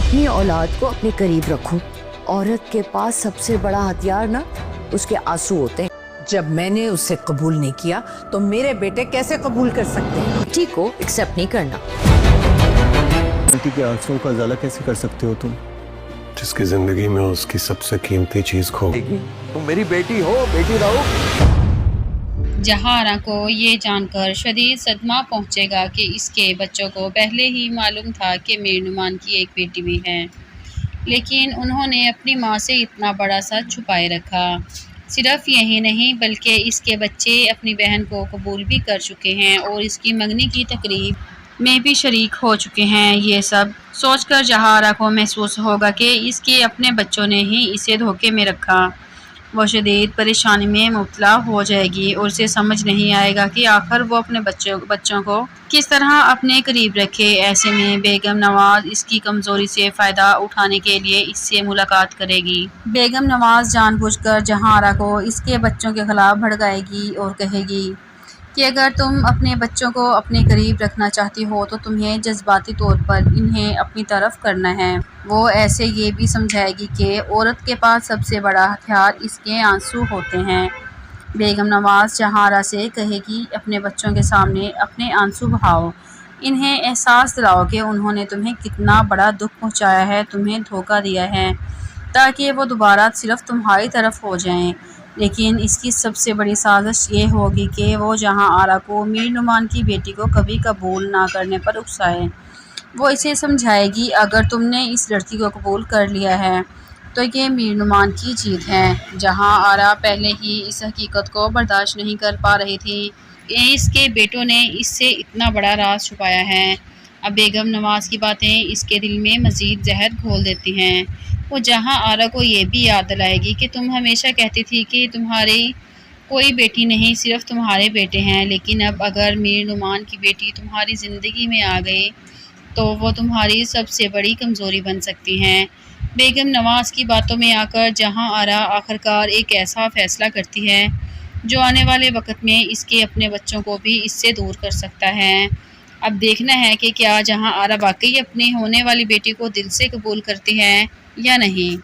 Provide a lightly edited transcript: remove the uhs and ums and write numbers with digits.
अपनी औलाद को अपने करीब रखो। औरत के पास सबसे बड़ा हथियार ना उसके आंसू होते हैं। जब मैंने उसे कबूल नहीं किया तो मेरे बेटे कैसे कबूल कर सकते हैं? बेटी को एक्सेप्ट नहीं करना। बेटी के आंसुओं का उजाला कैसे कर सकते हो तुम? जिसकी जिंदगी में उसकी सबसे कीमती चीज खो गई। तुम मेरी बेटी हो, बेटी रहो। जहारा को ये जानकर शदीद सदमा पहुंचेगा कि इसके बच्चों को पहले ही मालूम था कि मीर नुमान की एक बेटी भी है, लेकिन उन्होंने अपनी माँ से इतना बड़ा सच छुपाए रखा। सिर्फ यही नहीं बल्कि इसके बच्चे अपनी बहन को कबूल भी कर चुके हैं और इसकी मंगनी की तकरीब में भी शरीक हो चुके हैं। ये सब सोचकर जहारा को महसूस होगा कि इसके अपने बच्चों ने ही इसे धोखे में रखा। वो शदीद परेशानी में मुब्तला हो जाएगी और उसे समझ नहीं आएगा कि आखिर वो अपने बच्चों को किस तरह अपने करीब रखे। ऐसे में बेगम नवाज इसकी कमज़ोरी से फ़ायदा उठाने के लिए इससे मुलाकात करेगी। बेगम नवाज जानबूझकर जहारा को इसके बच्चों के खिलाफ भड़काएगी और कहेगी कि अगर तुम अपने बच्चों को अपने करीब रखना चाहती हो तो तुम्हें जज्बाती तौर पर इन्हें अपनी तरफ करना है। वो ऐसे ये भी समझाएगी कि औरत के पास सबसे बड़ा हथियार इसके आंसू होते हैं। बेगम नवाज जहारा से कहेगी अपने बच्चों के सामने अपने आंसू बहाओ, इन्हें एहसास दिलाओ कि उन्होंने तुम्हें कितना बड़ा दुख पहुंचाया है, तुम्हें धोखा दिया है, ताकि वो दोबारा सिर्फ तुम्हारी तरफ हो जाएं। लेकिन इसकी सबसे बड़ी साजिश ये होगी कि वो जहारा को मीर नुमान की बेटी को कभी कबूल ना करने पर उकसाए। वो इसे समझाएगी अगर तुमने इस लड़की को कबूल कर लिया है तो ये मीर नुमान की जीत है। जहारा पहले ही इस हकीकत को बर्दाश्त नहीं कर पा रही थी कि इसके बेटों ने इससे इतना बड़ा राज छुपाया है। अब बेगम नवाज की बातें इसके दिल में मज़ीद जहर घोल देती हैं। वो जहारा को ये भी याद दिलाएगी कि तुम हमेशा कहती थी कि तुम्हारी कोई बेटी नहीं, सिर्फ तुम्हारे बेटे हैं, लेकिन अब अगर मीर नुमान की बेटी तुम्हारी ज़िंदगी में आ गई तो वो तुम्हारी सबसे बड़ी कमज़ोरी बन सकती हैं। बेगम नवाज की बातों में आकर जहारा आखिरकार एक ऐसा फ़ैसला करती है जो आने वाले वक्त में इसके अपने बच्चों को भी इससे दूर कर सकता है। अब देखना है कि क्या जहारा वाकई अपनी होने वाली बेटी को दिल से कबूल करती है या नहीं।